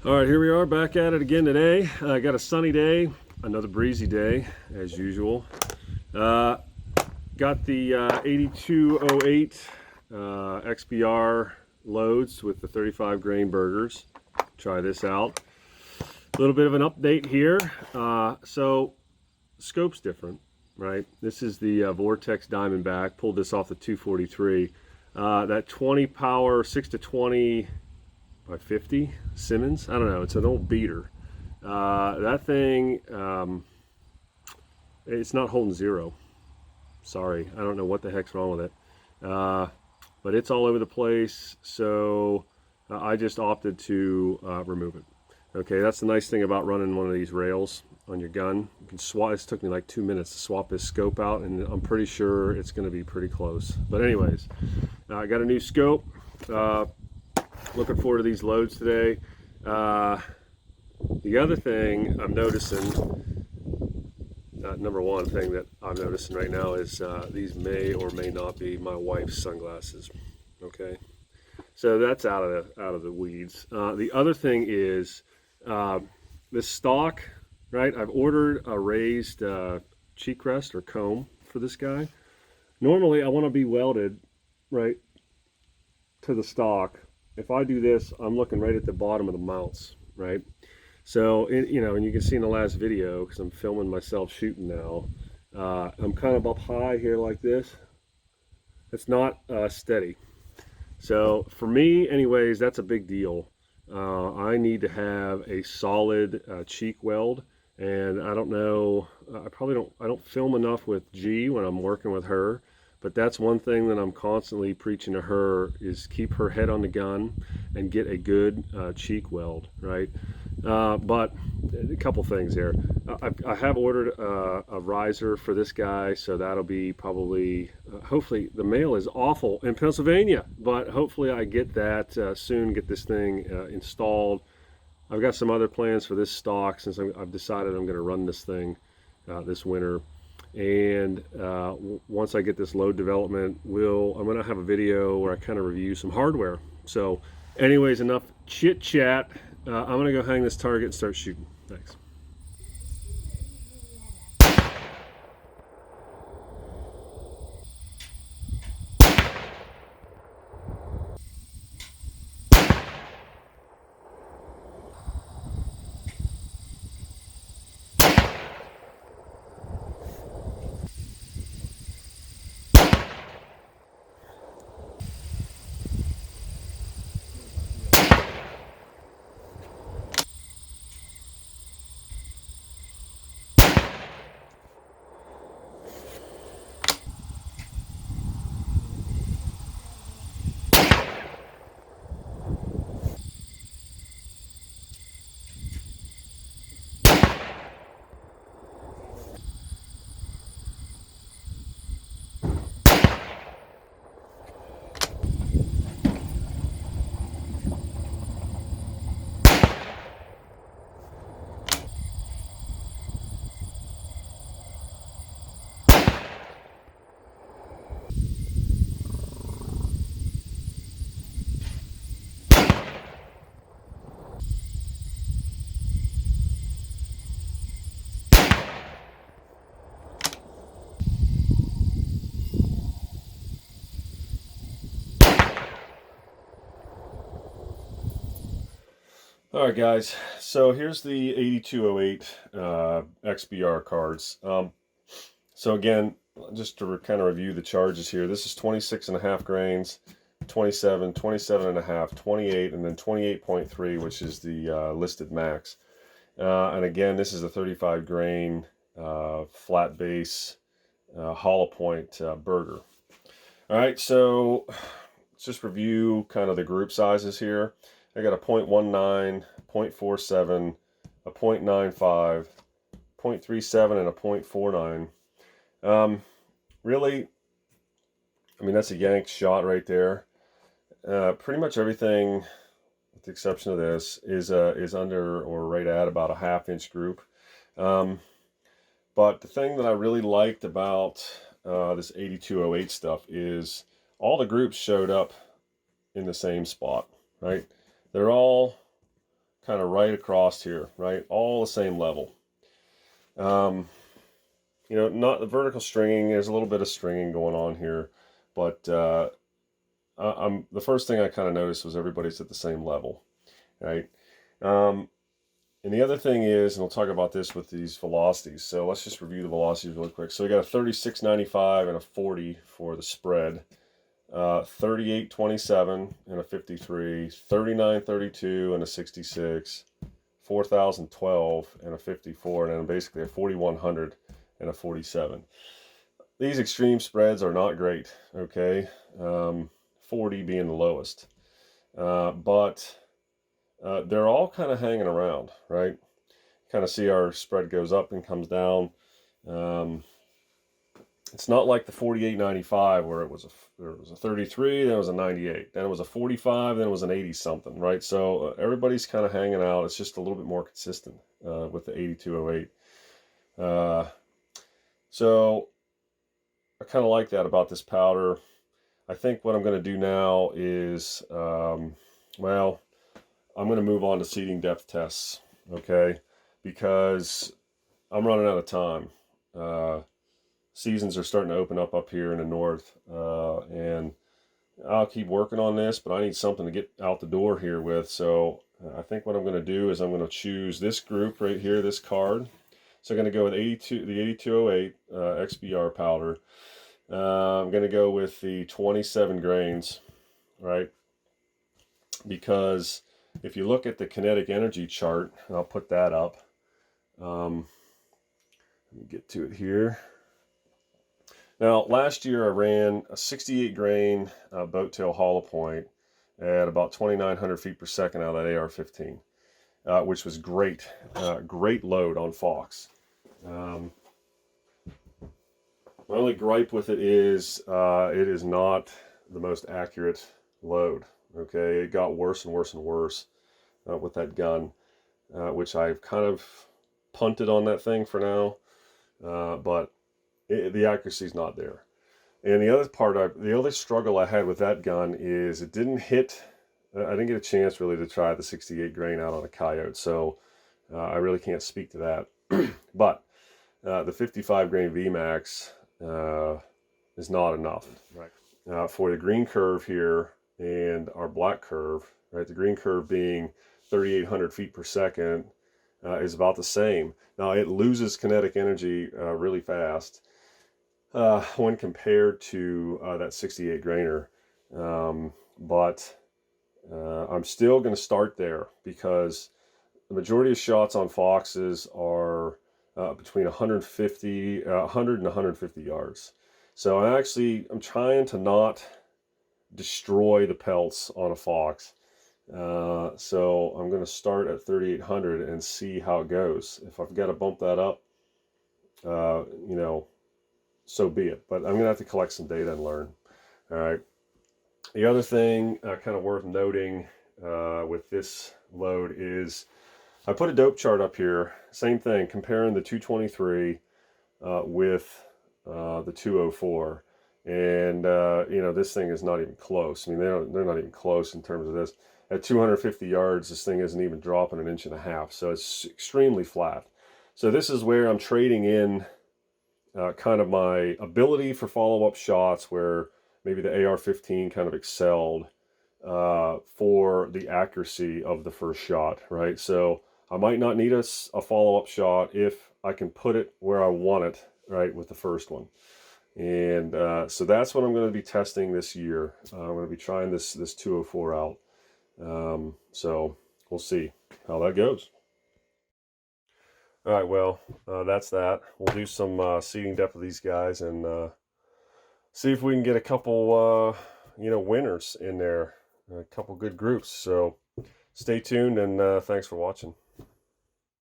All right, here we are back at it again today. I got a sunny day, another breezy day as usual. Got the 8208 XBR loads with the 35 grain burgers. Try this out. A little bit of an update here. So scope's different, right? This is the Vortex Diamondback. Pulled this off the 243. That 20 power 6 to 20 by 50 Simmons. I don't know. It's an old beater. That thing, it's not holding zero. Sorry, I don't know what the heck's wrong with it. But it's all over the place. So I just opted to remove it. Okay, that's the nice thing about running one of these rails on your gun. You can swap. It took me like 2 minutes to swap this scope out, and I'm pretty sure it's going to be pretty close. But anyways, I got a new scope. Looking forward to these loads today. The other thing I'm noticing, number one thing that I'm noticing right now is these may or may not be my wife's sunglasses. Okay, so that's out of the weeds. The other thing is this stock, right? I've ordered a raised cheek rest or comb for this guy. Normally, I want to be welded right to the stock. If I do this, I'm looking right at the bottom of the mounts, right? So, and you can see in the last video, because I'm filming myself shooting now, I'm kind of up high here like this. It's not steady. So for me, anyways, that's a big deal. I need to have a solid cheek weld, and I don't know, I don't film enough with G when I'm working with her. But that's one thing that I'm constantly preaching to her is keep her head on the gun and get a good cheek weld, right? But a couple things there. I have ordered a riser for this guy, so that'll be probably, hopefully, the mail is awful in Pennsylvania, but hopefully I get that soon, get this thing installed. I've got some other plans for this stock since I've decided I'm going to run this thing this winter. And once I get this load development, I'm going to have a video where I kind of review some hardware. So anyways, enough chit chat. I'm going to go hang this target and start shooting. Thanks. All right, guys. So here's the 8208 XBR cards. So again, just to kind of review the charges here, this is 26.5 grains, 27, 27.5, 28, and then 28.3, which is the listed max. And again, this is a 35 grain flat base hollow point Berger. All right, so let's just review kind of the group sizes here. I got a 0.19, 0.47, a 0.95, 0.37, and a 0.49. Really, I mean, that's a yanked shot right there. Pretty much everything, with the exception of this, is under or right at about a half-inch group. But the thing that I really liked about this 8208 stuff is all the groups showed up in the same spot, right? They're all kind of right across here, right? All the same level. You know, not the vertical stringing, there's a little bit of stringing going on here, but the first thing I kind of noticed was everybody's at the same level, right? And the other thing is, and we'll talk about this with these velocities. So let's just review the velocities really quick. So we got a 36.95 and a 40 for the spread, 38.27 and a 53, 39.32 and a 66, 4,012 and a 54, and then basically a 4,100 and a 47. These extreme spreads are not great, okay? 40 being the lowest. But they're all kind of hanging around, right? Kind of see our spread goes up and comes down. It's not like the 48.95 where there was a 33, then it was a 98, then it was a 45, then it was an 80 something, right? So everybody's kind of hanging out. It's just a little bit more consistent with the 8208. So I kind of like that about this powder. I think what I'm going to do now is, well, I'm going to move on to seeding depth tests, okay? Because I'm running out of time. Seasons are starting to open up here in the north, and I'll keep working on this, but I need something to get out the door here with. So I think what I'm going to do is I'm going to choose this group right here, this card. So I'm going to go with the 8208 XBR powder. I'm going to go with the 27 grains, right? Because if you look at the kinetic energy chart, and I'll put that up. Let me get to it here. Now, last year I ran a 68 grain boat tail hollow point at about 2,900 feet per second out of that AR-15, which was great. Great load on Fox. My only gripe with it is not the most accurate load. Okay, it got worse and worse and worse with that gun, which I've kind of punted on that thing for now, but the accuracy is not there. And the other struggle I had with that gun is it didn't hit. I didn't get a chance really to try the 68 grain out on a coyote, so I really can't speak to that. But the 55 grain VMAX is not enough. Right. For the green curve here and our black curve, right? The green curve being 3,800 feet per second is about the same. Now it loses kinetic energy really fast when compared to that 68 grainer, but I'm still going to start there because the majority of shots on Foxes are between 100 and 150 yards. So I'm trying to not destroy the pelts on a Fox. So I'm going to start at 3,800 and see how it goes. If I've got to bump that up, you know, so be it. But I'm going to have to collect some data and learn. All right. The other thing kind of worth noting with this load is I put a dope chart up here. Same thing, comparing the 223 with the 204. And, you know, this thing is not even close. I mean, they're not even close in terms of this. At 250 yards, this thing isn't even dropping 1.5 inches. So it's extremely flat. So this is where I'm trading in kind of my ability for follow-up shots where maybe the AR-15 kind of excelled for the accuracy of the first shot, right? So I might not need a follow-up shot if I can put it where I want it, right, with the first one. And so that's what I'm going to be testing this year. I'm going to be trying this 204 out. So we'll see how that goes. All right, well, that's that. We'll do some seeding depth of these guys and see if we can get a couple, you know, winners in there, a couple good groups. So stay tuned and thanks for watching.